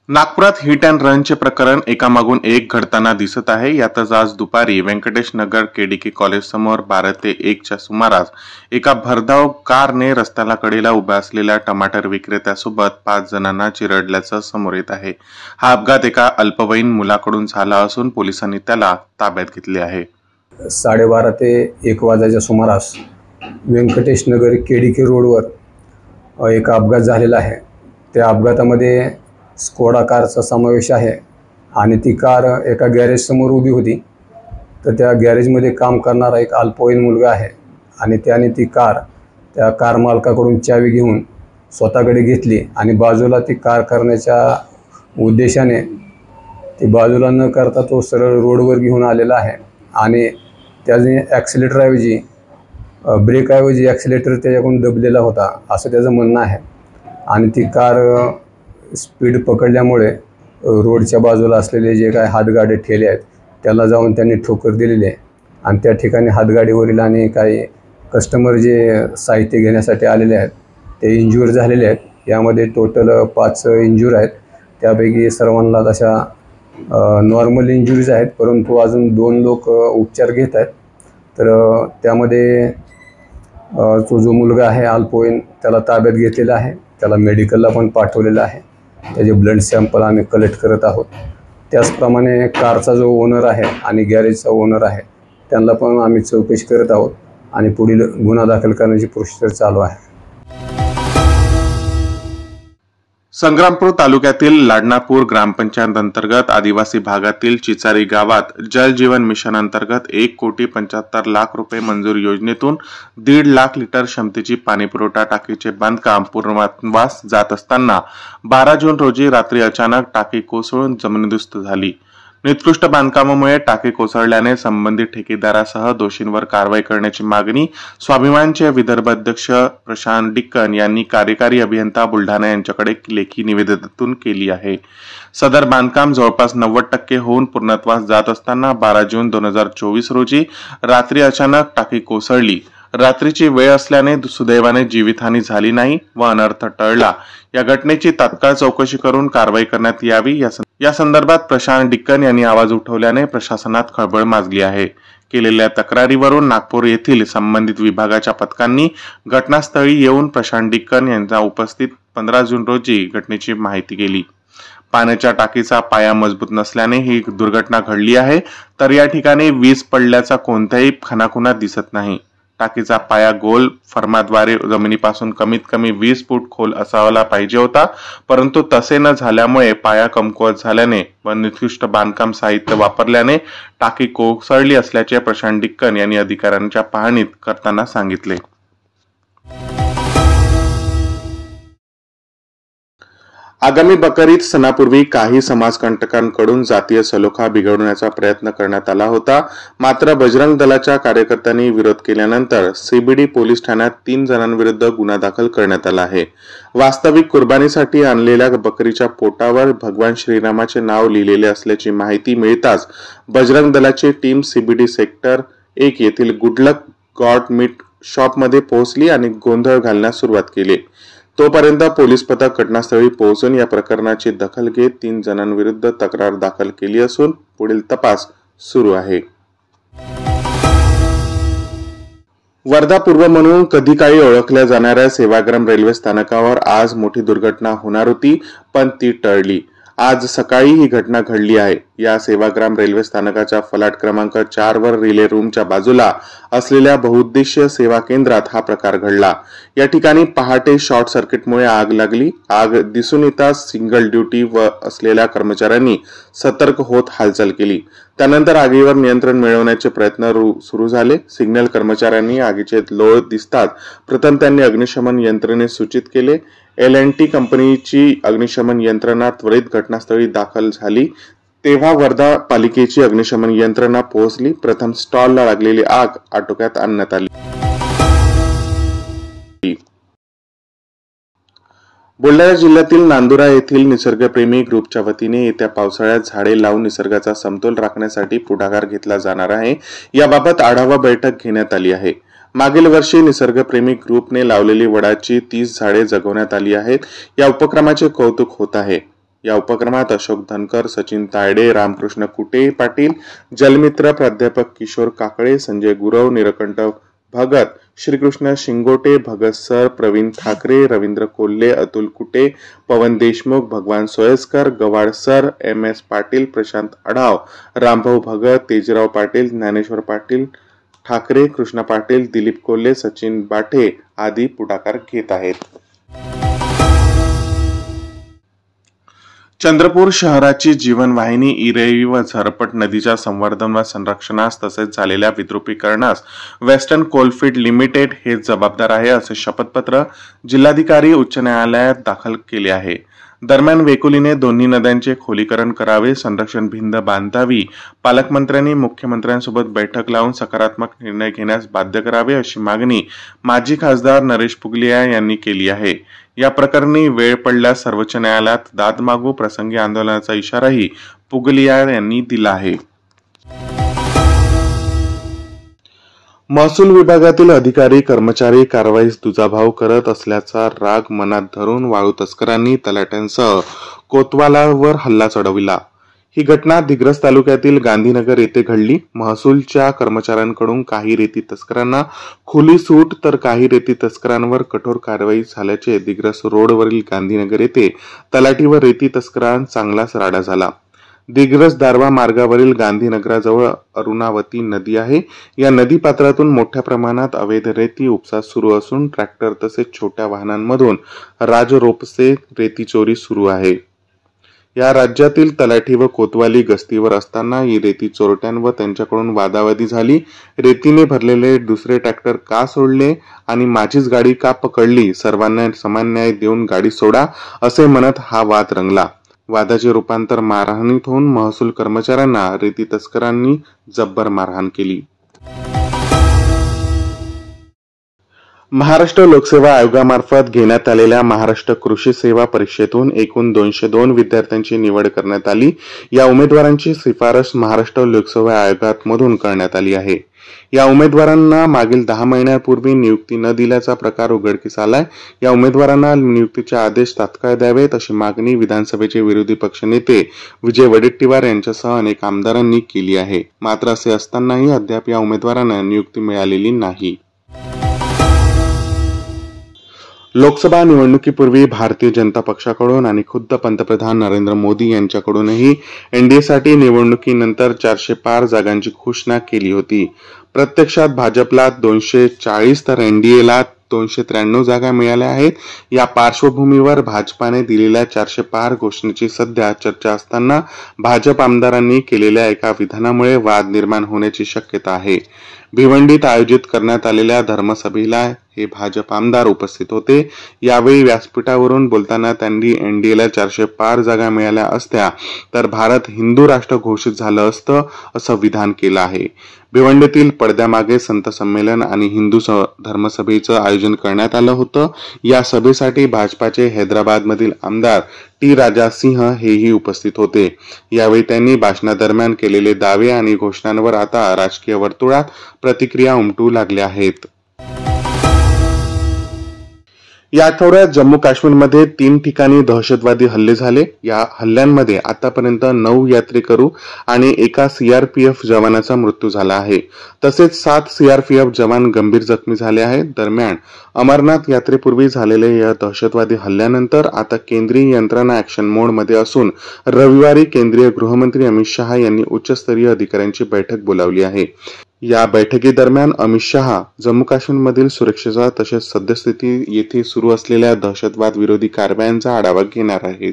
नागपुरात hit and रनचे प्रकरण एकामागून एक घडताना दिसत आहे। यातच आज दुपारी व्यंकटेश नगर केडीके कॉलेज समोर 12 ते 1च्या सुमारास एका भरधाव कारने रस्त्याला कडेला उभ्या असलेल्या टमाटर विक्रेत्यासोबत 5 जणांना चिरडल्याचं समोर येत आहे। हा अपघात एका अल्पवयीन मुलाकडून झाला असून पोलिसांनी त्याला ताब्यात घेतले आहे। 12:30 ते 1 वाजेच्या सुमारास व्यंकटेश नगर केडीके रोडवर एक अपघात झालेला आहे। त्या अपघातामध्ये स्कोडा कारचा समावेश आहे आणि ती कार एका गॅरेज समोर उभी होती। तर त्या गॅरेजमध्ये काम करणारा एक अल्पवयीन मुलगा आहे आणि त्याने ती त्या कार मालकाकडून चावी घेऊन स्वतःकडे घेतली आणि बाजूला ती कार करण्याच्या उद्देशाने ती बाजूला न करता तो सरळ रोडवर घेऊन आलेला आहे आणि त्याने ॲक्सिलेटरऐवजी ब्रेकऐवजी ॲक्सिलेटर त्याच्याकडून दबलेला होता असं त्याचं म्हणणं आहे। आणि ती कार स्पीड पकडल्यामुळे रोडच्या बाजूला असलेले जे काय हातगाडे ठेले आहेत त्याला जाऊन त्यांनी ठोकर दिलेली आहे आणि त्या ठिकाणी हातगाडीवरील आणि काही कस्टमर जे साहित्य घेण्यासाठी आलेले आहेत ते इंज्युअर झालेले आहेत। यामध्ये टोटल 5 इंज्युअर आहेत। त्यापैकी सर्वांना तशा नॉर्मल इंजुरीज आहेत, परंतु अजून 2 लोक उपचार घेत आहेत। तर त्यामध्ये तो जो मुलगा आहे अल्पवयीन त्याला ताब्यात घेतलेला आहे, त्याला मेडिकलला पण पाठवलेलं आहे। त्याचे ब्लड सॅम्पल आम्ही कलेक्ट करत आहोत। त्याचप्रमाणे कारचा जो ओनर आहे आणि गॅरेजचा ओनर आहे त्यांना पण आम्ही चौकशी करत आहोत आणि पुढील गुन्हा दाखल करण्याची प्रोसिजर चालू आहे। संग्रामपूर तालुक्यातील लाडनापूर ग्रामपंचायत अंतर्गत आदिवासी भागातील चिचारी गावात जल जीवन मिशन अंतर्गत 1,75,00,000 रुपये मंजूर योजनेतून 1.5 लाख लिटर क्षमतेची पाणीपुरवठा टाकीचे बांधकाम पूर्णत्वास जात असताना 12 जून रोजी रात्री अचानक टाकी कोसळून जमीनदोस्त झाली। निकृष्ट बांधकामामुळे टाकी कोसळल्याने संबंधित ठेकेदारासह दोषींवर कारवाई करण्याची मागणी स्वाभिमानचे विदर्भ अध्यक्ष प्रशांत डिक्कन यांनी कार्यकारी अभियंता बुलढाणा यांच्याकडे लेखी निवेदनातून केली आहे। सदर बांधकाम जवळपास 90% होऊन पूर्णत्वास जात असताना 12 जून 2024 रोजी रात्री अचानक टाकी कोसळली। रात्रीची वेळ असल्याने सुदैवाने जीवितहानी झाली नाही व अनर्थ टळला। या घटनेची तात्काळ चौकशी करून कारवाई करण्यात यावी या संदर्भात प्रशांत डिक्कन यांनी आवाज उठवल्याने प्रशासनात खळबळ माजली आहे। केलेल्या तक्रारीवरून नागपूर येथील संबंधित विभागाच्या पथकांनी घटनास्थळी येऊन प्रशांत डिक्कन यांच्या उपस्थित 15 जून रोजी घटनेची माहिती केली। पाण्याच्या टाकीचा पाया मजबूत नसल्याने ही दुर्घटना घडली आहे, तर या ठिकाणी वीज पडल्याचा कोणताही खाणाखुणा दिसत नाही। टाकीचा पाया गोल फर्माद्वारे जमिनीपासून कमीत कमी 20 फूट खोल असायला पाहिजे होता, परंतु तसे न झाल्यामुळे पाया कमकुवत झाल्याने व निकृष्ट बांधकाम साहित्य वापरल्याने टाकी कोसळली असल्याचे प्रशांत डिक्कन यांनी अधिकाऱ्यांच्या पाहणीत करताना सांगितले। आगामी बकरीद सणापूर्वी काही समाजकंटकांकडून जातीय सलोखा बिघडवण्याचा प्रयत्न करण्यात आला होता, मात्र बजरंग दलाच्या कार्यकर्त्यांनी विरोध केल्यानंतर सीबीडी पोलीस ठाण्यात 3 जणांविरुद्ध गुन्हा दाखल करण्यात आला आहे। वास्तविक कुर्बानीसाठी आणलेल्या बकरीच्या पोटावर भगवान श्रीरामाचे नाव लिहिलेले असल्याची माहिती मिळताच बजरंग दलाची टीम सीबीडी सेक्टर 1 येथील गुडलक गॉड मीट शॉपमध्ये पोहोचली आणि गोंधळ घालण्यास सुरुवात केली। तोपर्यंत पोलीस पथक घटनास्थळी पोहोचून या प्रकरणाची दखल घेत 3 जणांविरुद्ध तक्रार दाखल केली असून पुढील तपास सुरू आहे। वर्धा पूर्व म्हणून कधी काळी ओळखल्या जाणाऱ्या सेवाग्राम रेल्वे स्थानकावर आज मोठी दुर्घटना होणार होती, पण ती टळली। आज सकाळी ही घटना घडली आहे। या सेवाग्राम रेल्वे स्थानकाच्या फलाट क्रमांक 4 वर रिले रूमच्या बाजूला असलेल्या बहुउद्देशीय सेवा केंद्रात हा प्रकार घडला। या ठिकाणी पहाटे शॉर्ट सर्किटमुळे आग लागली। आग दिसून येताच सिंगल ड्युटी असलेल्या कर्मचाऱ्यांनी सतर्क होत हालचाल केली। त्यानंतर आगीवर नियंत्रण मिळवण्याचे प्रयत्न सुरू झाले। सिग्नल कर्मचाऱ्यांनी आगीचे लोळ दिसताच प्रथम त्यांनी अग्निशमन यंत्रणेस सूचित केले। L&T कंपनीची अग्निशमन यंत्रणा त्वरित घटनास्थळी दाखल झाली, तेव्हा वर्धा पालिकेची अग्निशमन यंत्रणा पोहोचली। प्रथम स्टॉलला लागलेली आग आटोक्यात आणण्यात आली। बुलढाणा जिल्ह्यातील नांदुरा येथील निसर्गप्रेमी ग्रुपच्या वतीने येत्या पावसाळ्यात झाडे लावून निसर्गाचा समतोल राखण्यासाठी पुढाकार घेतला जाणार आहे। याबाबत आढावा बैठक घेण्यात आली आहे। मागील वर्षी निसर्गप्रेमी ग्रुपने लावलेली वडाची 30 झाडे जगवण्यात आली आहेत। या उपक्रमाचे कौतुक होत आहे। या उपक्रमात अशोक धनकर, सचिन तायडे, रामकृष्ण कुटे पाटील, जलमित्र प्राध्यापक किशोर काकळे, संजय गुरव, निरकंठ भगत, श्रीकृष्ण शिंगोटे, भगत सर, प्रवीण ठाकरे, रवींद्र कोल्हे, अतुल कुटे, पवन देशमुख, भगवान सोयस्कर, गवाड सर, MS पाटील, प्रशांत अढाव, रामभाऊ भगत, तेजराव पाटील, ज्ञानेश्वर पाटील ठाकरे, कृष्णा पाटील, दिलीप कोल्हे, सचिन बाठे आदी पुढाकार घेत आहेत. चंद्रपूर शहराची जीवनवाहिनी इरई व झरपट नदीच्या संवर्धन व संरक्षणास तसेच झालेल्या विद्रुपीकरणास वेस्टर्न कोलफील्ड लिमिटेड हे जबाबदार आहे असे शपथपत्र जिल्हाधिकारी उच्च न्यायालयात दाखल केले आहे. दरम्यान वेकुलीने दोन्ही नद्यांचे खोलीकरण करावे, संरक्षण भिंत बांधावी, पालकमंत्र्यांनी मुख्यमंत्र्यांसोबत बैठक लावून सकारात्मक निर्णय घेण्यास बाध्य करावे अशी मागणी माजी खासदार नरेश पुगलिया यांनी केली आहे. या प्रकरणी वेळ पडल्यास सर्वोच्च न्यायालयात दाद मागू, प्रसंगी आंदोलनाचा इशाराही पुगलिया यांनी दिला आहे. महसूल विभागातील अधिकारी कर्मचारी कारवाईस दुजाभाव करत असल्याचा राग मनात धरून वाळू तस्करांनी तलाठ्यांसह कोतवालावर हल्ला चढविला. ही घटना दिग्रस तालुक्यातील गांधीनगर येथे घडली. महसूलच्या कर्मचाऱ्यांकडून काही रेती तस्करांना खुली सूट तर काही रेती तस्करांवर कठोर कारवाई झाल्याचे दिग्रस रोडवरील गांधीनगर येथे तलाठी व रेती तस्करांचा चांगलाच राडा झाला. दिग्रस दारवा मार्गावरील गांधीनगराजवळ अरुणावती नदी आहे. या नदी पात्रातून मोठ्या प्रमाणात अवैध रेती उपसा सुरू असून ट्रॅक्टर तसेच छोट्या वाहनांमधून राजरोपसे रेती चोरी सुरू आहे. या राज्यातील तलाठी व कोतवाली गस्तीवर असताना ही रेती चोरट्यां व त्यांच्याकडून वादावादी झाली. रेतीने भरलेले दुसरे ट्रॅक्टर का सोडले आणि माझीच गाडी का पकडली, सर्वांना समान न्याय देऊन गाडी सोडा असे म्हणत हा वाद रंगला. वादाचे रूपांतर मारहाणीत होऊन महसूल कर्मचाऱ्यांना रेती तस्करांनी जब्बर मारहाण केली. महाराष्ट्र लोकसेवा आयोगामार्फत घेण्यात आलेल्या महाराष्ट्र कृषी सेवा परीक्षेतून एकूण 202 विद्यार्थ्यांची निवड करण्यात आली. या उमेदवारांची शिफारस महाराष्ट्र लोकसेवा आयोगामधून करण्यात आली आहे. या उमेदवारांना मागील 10 महिन्यांपूर्वी नियुक्ती न दिल्याचा प्रकार उघडकीस आलाय. या उमेदवारांना नियुक्तीचे आदेश तात्काळ द्यावेत अशी मागणी विधानसभेचे विरोधी पक्षनेते विजय वडेट्टीवार यांच्यासह अनेक आमदारांनी केली आहे. मात्र असे असतानाही अद्याप या उमेदवारांना नियुक्ती मिळालेली नाही. लोकसभा निवडणुकीपूर्वी भारतीय जनता पक्षाकडून आणि खुद्द पंतप्रधान नरेंद्र मोदी यांच्याकडूनही एनडीएसाठी निवडणुकीनंतर 400 पार जागांची घोषणा केली होती. प्रत्यक्षात भाजपला 240 तर एनडीएला 293 जागा मिळाल्या आहेत. या पार्श्वभूमीवर भाजपाने दिलेल्या 400 पार घोषणेची सध्या चर्चा असताना भाजप आमदारांनी केलेल्या एका विधानामुळे वाद निर्माण होण्याची शक्यता आहे. भिवंडीत आयोजित करण्यात आलेल्या धर्मसभेला हे भाजप आमदार उपस्थित होते. यावेळी व्यासपीठावरून बोलताना त्यांनी एनडीएला 400 पार जागा मिळाल्या असत्या तर भारत हिंदू राष्ट्र घोषित झालं असतं असं विधान केलं आहे. भिवंडीतील पडद्यामागे संत संमेलन आणि हिंदू धर्मसभेचं आयोजन करण्यात आलं होतं. या सभेसाठी भाजपाचे हैदराबादमधील आमदार टी राजा सिंह हेही उपस्थित होते. यावेळी त्यांनी भाषणादरम्यान केलेले दावे आणि घोषणांवर आता राजकीय वर्तुळात प्रतिक्रिया उमटू लागल्या आहेत. या आठवड्यात जम्मू काश्मीरमध्ये 3 ठिकाणी दहशतवादी हल्ले झाले. या हल्ल्यांमध्ये आतापर्यंत 9 यात्रेकरू आणि एका सीआरपीएफ जवानाचा मृत्यू झाला आहे. तसेच 7 सीआरपीएफ जवान गंभीर जखमी झाले आहेत. दरम्यान अमरनाथ यात्रेपूर्वी झालेल्या या दहशतवादी हल्ल्यानंतर आता केंद्रीय यंत्रणा ऍक्शन मोडमध्ये असून रविवारी केंद्रीय गृहमंत्री अमित शहा यांनी उच्चस्तरीय अधिकाऱ्यांची बैठक बोलावली आहे. या बैठकीदरम्यान अमित शहा जम्मू काश्मीरमधील सुरक्षेचा तसेच सद्यस्थिती येथे सुरू असलेल्या दहशतवाद विरोधी कारवायांचा आढावा घेणार आहेत.